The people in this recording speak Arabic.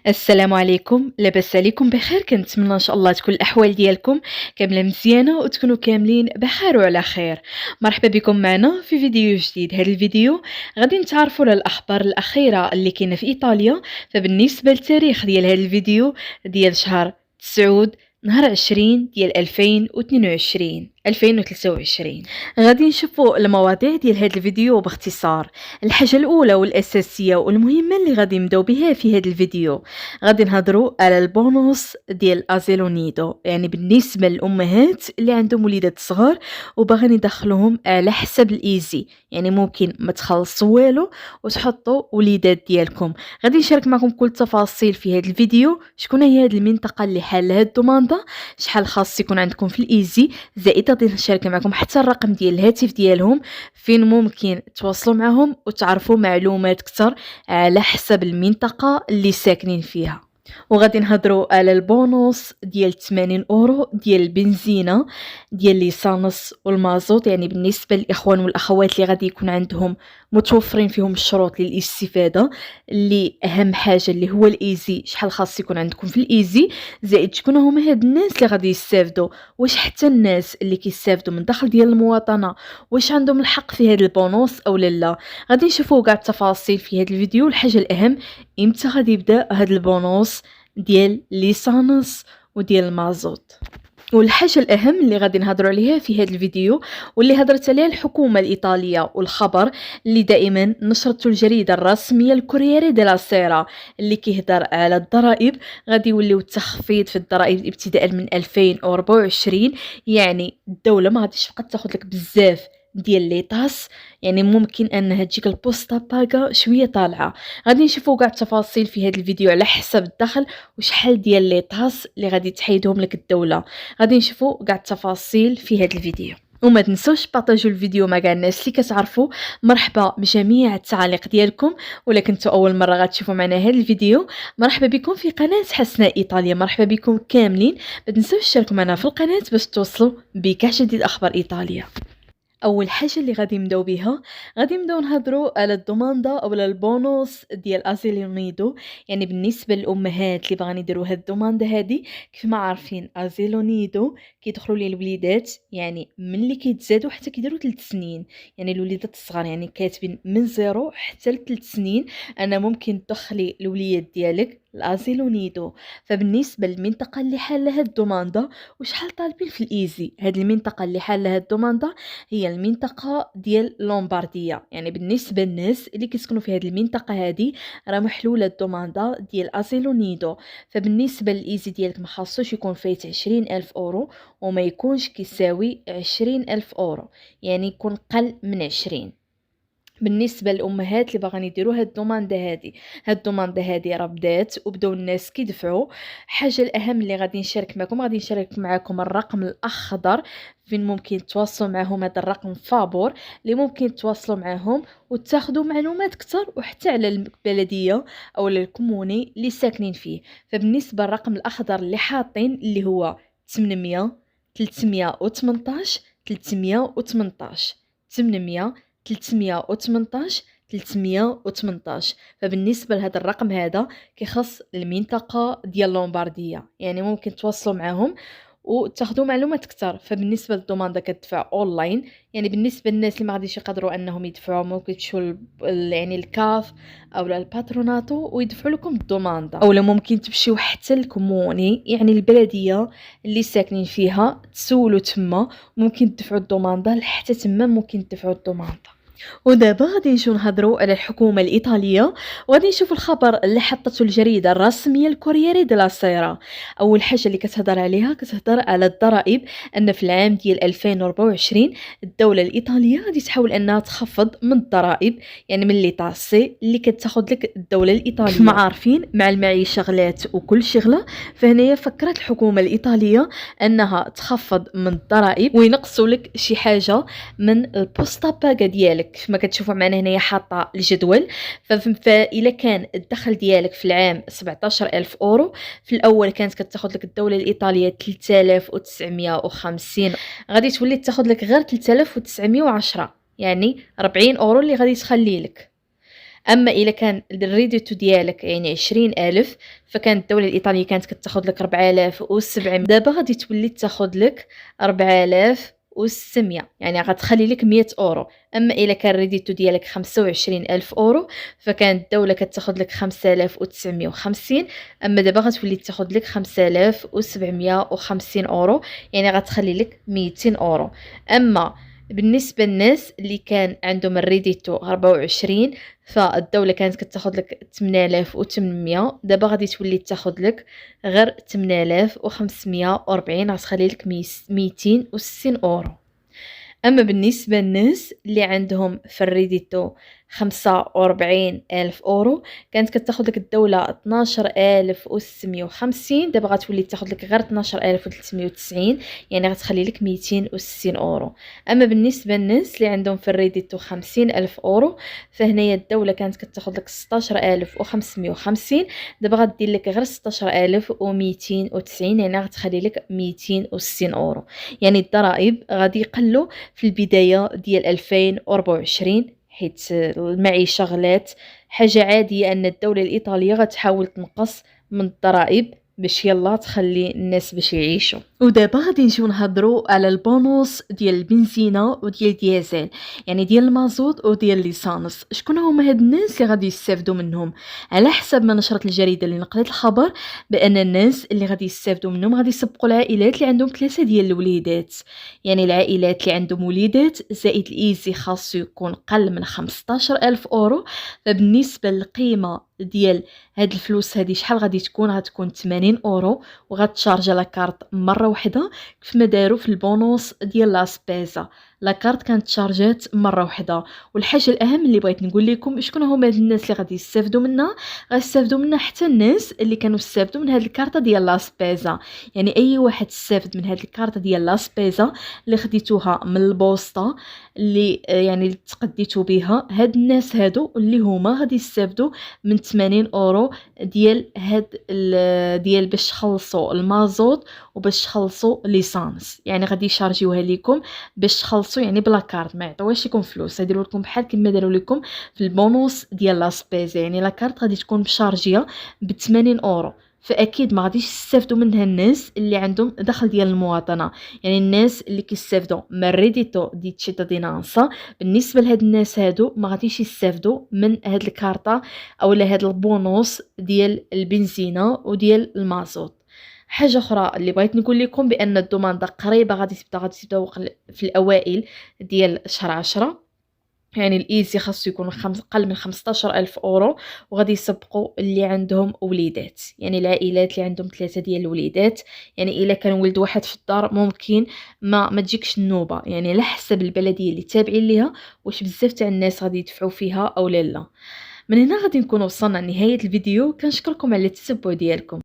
السلام عليكم، لاباس عليكم بخير؟ كنتمنى ان شاء الله تكون الاحوال ديالكم كامله مزيانه وتكونوا كاملين بخير وعلى خير. مرحبا بكم معنا في فيديو جديد. هذا الفيديو غادي نتعرفوا على الاخبار الاخيره اللي كاينه في ايطاليا. فبالنسبه للتاريخ ديال هذا الفيديو ديال شهر 9 نهار 20 ديال 2023 غادي نشوفوا المواضيع ديال هذا الفيديو باختصار. الحاجه الاولى والاساسيه والمهمه اللي غادي نبداو بها في هذا الفيديو، غادي نهضروا على البونوس ديال ازيلو نيدو، يعني بالنسبه للامهات اللي عندهم وليدات صغار وباغيين يدخلوهم على حسب الايزي، يعني ممكن ما تخلصوا والو وتحطوا وليدات ديالكم. غادي نشارك معكم كل التفاصيل في هذا الفيديو. شكون هي هذه المنطقه اللي حالها الدوماندا، شحال خاص يكون عندكم في الايزي، زائد غادي نشارك معكم حتى الرقم ديال الهاتف ديالهم فين ممكن تواصلوا معهم وتعرفوا معلومات اكثر على حسب المنطقه اللي ساكنين فيها. وغادي نهضروا على البونوس ديال 80 اورو ديال البنزينه ديال ليسانس والمازوت، يعني بالنسبه للاخوان والاخوات اللي غادي يكون عندهم متوفرين فيهم الشروط للاستفاده. اللي اهم حاجه اللي هو الايزي، شحال خاص يكون عندكم في الايزي، زائد شكون هما هاد الناس اللي غادي يستافدوا، واش حتى الناس اللي كيستافدوا من دخل ديال المواطنه واش عندهم الحق في هذا البونوس او لا. غادي نشوفوا كاع التفاصيل في هذا الفيديو. الحاجه الاهم، امتى غادي يبدا هذا البونوس ديال ليسانس وديال المازوت. والحاجة الأهم اللي غادي نهضروا عليها في هذا الفيديو واللي هضرت عليها الحكومة الإيطالية، والخبر اللي دائما نشرته الجريدة الرسمية الكورييري ديلا سيرا اللي كيهضر على الضرائب. غادي يوليو التخفيض في الضرائب ابتداء من 2024، يعني الدولة ما غاديش تبقى تاخذ لك بزاف ديال لي طاس، يعني ممكن انها تجيك البوسطه باغا شويه طالعه. غادي نشوفوا كاع التفاصيل في هذا الفيديو على حسب الدخل وشحال ديال لي طاس اللي غادي تحيدهم لك الدوله. غادي نشوفوا كاع التفاصيل في هذا الفيديو. وما تنسوش بارطاجيو الفيديو مع كاع الناس اللي كتعرفوا. مرحبا بجميع التعاليق ديالكم، ولا كنتوا اول مره غتشوفوا معنا هذا الفيديو مرحبا بكم في قناه حسناء ايطاليا. مرحبا بكم كاملين، ما تنسوش تشاركوا معنا في القناه باش توصلوا بكاع جديد اخبار ايطاليا. اول حاجه اللي غادي نبداو بها، غادي نبداو نهضروا على الدوماندا او البونوس ديال ازيلو نيدو. يعني بالنسبه للامهات اللي باغيين يديروا هاد الدوماندا هادي، كيف ما عارفين ازيلو نيدو كيدخلوا ليه الوليدات يعني ملي كيتزادوا حتى كيديروا 3 سنين، يعني الوليدات الصغار، يعني كاتبين من 0 حتى ل 3 سنين انا ممكن تدخلي الوليد ديالك الازيلو نيدو. فبالنسبه للمنطقه اللي حالها الدوماندا وشحال طالبين في الايزي، هاد المنطقه اللي حالها الدوماندا هي المنطقة ديال لومبارديا. يعني بالنسبة للناس اللي كيسكنوا في هذه المنطقة هذه راه محلولة الدوماندا ديال أزيلو نيدو. فبالنسبة للإيزي ديالك ما خاصوش يكون فايت 20,000 أورو وما يكونش كيساوي 20,000 أورو، يعني يكون قل من 20. بالنسبه للامهات اللي باغيين يديروا هاد الدوماندا هادي راه بدات وبداو الناس كيدفعوا. حاجه الاهم اللي غادي نشارك معكم الرقم الاخضر فين ممكن تواصلوا معهم. هذا الرقم فابور اللي ممكن تواصلوا معهم وتاخذوا معلومات اكثر وحتى على البلديه او الكوموني اللي ساكنين فيه. فبالنسبه للرقم الاخضر اللي حاطين اللي هو 800 318 318 800 318 318. فبالنسبه لهذا الرقم هذا كيخص المنطقه ديال لومبارديا، يعني ممكن تواصلوا معهم وتاخذوا معلومات اكثر. فبالنسبه للدوماندا كتدفع اونلاين، يعني بالنسبه للناس اللي ما غاديش يقدروا انهم يدفعوا ممكن تمشيو يعني الكاف او الباتروناتو ويدفعوا لكم الدوماندا، او ممكن تمشيو حتى الكوموني يعني البلديه اللي ساكنين فيها تسولوا تما، ممكن تدفعوا الدوماندا حتى تما ممكن تدفعوا الدوماندا. ودابا غادي نجيو نهضروا على الحكومه الايطاليه، وغادي نشوفوا الخبر اللي حطته الجريده الرسميه الكورييري ديلا سيرا. اول حاجه اللي كتهضر عليها كتهضر على الضرائب، ان في العام ديال 2024 الدوله الايطاليه غادي تحاول انها تخفض من الضرائب، يعني من لي طاسي اللي كتاخذ لك الدوله الايطاليه. كما عارفين مع المعيشه غلات وكل شي غلا، فهنايا فكرت الحكومه الايطاليه انها تخفض من الضرائب وينقصوا لك شي حاجه من البوستا باغا ديالك. كما كتشوفوا معنا هنايا حاطه الجدول. فإلا كان الدخل ديالك في العام 17,000 أورو، في الأول كانت كتاخذ لك الدولة الإيطالية 3950، غادي تولي تاخذ لك غير 3910، يعني 40 أورو اللي غادي تخلي لك. أما إلا كان الريديتو ديالك يعني 20,000، فكانت الدولة الإيطالية كانت كتاخد لك 4700، دابا غادي تولي تاخد لك 4600، يعني غتخلي لك 100€. أما إلا كان الريديتو ديالك 25,000€، فكانت الدولة كتاخد لك 5950، أما دابا غتولي تاخد لك 5750€، يعني غتخلي لك 200€. أما بالنسبة للناس اللي كان عندهم الريديتو 24، فالدولة كانت كتاخد لك 8800، دابا غادي تولي تاخد لك غير 8540، غتخلي لك 260€. أما بالنسبة للناس اللي عندهم في الريديتو 45,000€، كانت كتاخد لك الدولة 12,650، دابا غتولي تاخد لك غير 12,390، يعني غتخلي لك 260€. أما بالنسبة للناس اللي عندهم في الريديتو 50,000€، فهنايا الدولة كانت كتاخد لك 16,550، دابا غدير لك غير 16,290، يعني غتخلي لك 260€. يعني الضرائب غادي يقلوا في البداية ديال 2024، حيت المعيشة غلات. حاجة عادية أن الدولة الإيطالية غتحاول تنقص من الضرائب باش يلا تخلي الناس باش يعيشوا. ودابا غادي نجيو نهضروا على البونوس ديال البنزينه وديال ديازل، يعني ديال المازوت وديال ليسانس. شكون هما هاد الناس اللي غادي يستافدوا منهم؟ على حسب ما نشرت الجريده اللي نقلت الخبر، بان الناس اللي غادي يستافدوا منهم غادي يسبقوا العائلات اللي عندهم 3 ديال الوليدات. يعني العائلات اللي عندهم وليدات زائد الايزي خاصو يكون قل من 15,000€. فبالنسبه للقيمه ديال هاد الفلوس هادي شحال غادي تكون؟ غتكون 80€، وغتشارجا لاكارت مره وحده كيف ما داروا في البونوس ديال لاسبيزا. لاكارت كانت شارجات مره وحده. والحاجه الاهم اللي بغيت نقول لكم، شكون هما هاد الناس اللي غادي يستافدوا منها؟ غيستافدوا منها حتى الناس اللي كانوا استافدوا من هاد الكارطه ديال لاسبيزا. يعني اي واحد استافد من هاد الكارطه ديال لاسبيزا اللي خديتوها من البوسطه، اللي يعني تقديتوا بها، هاد الناس هادو اللي هما غادي يستافدوا من 80€ ديال هاد ديال باش تخلصوا المازوت وباش تخلصوا ليسانس. يعني غادي يشارجيوها لكم باش تخلصوا، يعني بلا كارت، ما يعطيوهاش لكم فلوس، يديروا لكم بحال كما داروا لكم في البونوس ديال لاسبيزا. يعني لا كارت غادي تكون مشارجيه ب 80€. فاكيد ما غاديش يستافدوا منها الناس اللي عندهم دخل ديال المواطنه، يعني الناس اللي كيستافدوا من ريديتو دي تشيتادينانسا. بالنسبه لهاد الناس هادو ما غاديش يستافدوا من هاد الكارطه او هاد البونوس ديال البنزينه وديال المازوت. حاجه اخرى اللي بغيت نقول لكم، بان الضمانه قريبه غادي تبدا في الاوائل ديال شهر 10. يعني الايزي خاصو يكون قل من 15,000€، وغادي يسبقوا اللي عندهم وليدات، يعني العائلات اللي عندهم 3 ديال الوليدات. يعني الا كان ولد واحد في الدار ممكن ما تجيكش النوبه، يعني على حسب البلديه اللي تابعين ليها واش بزاف تاع الناس غادي يدفعوا فيها او لا. من هنا غادي نكون وصلنا لنهايه الفيديو. كنشكركم على التتبع ديالكم.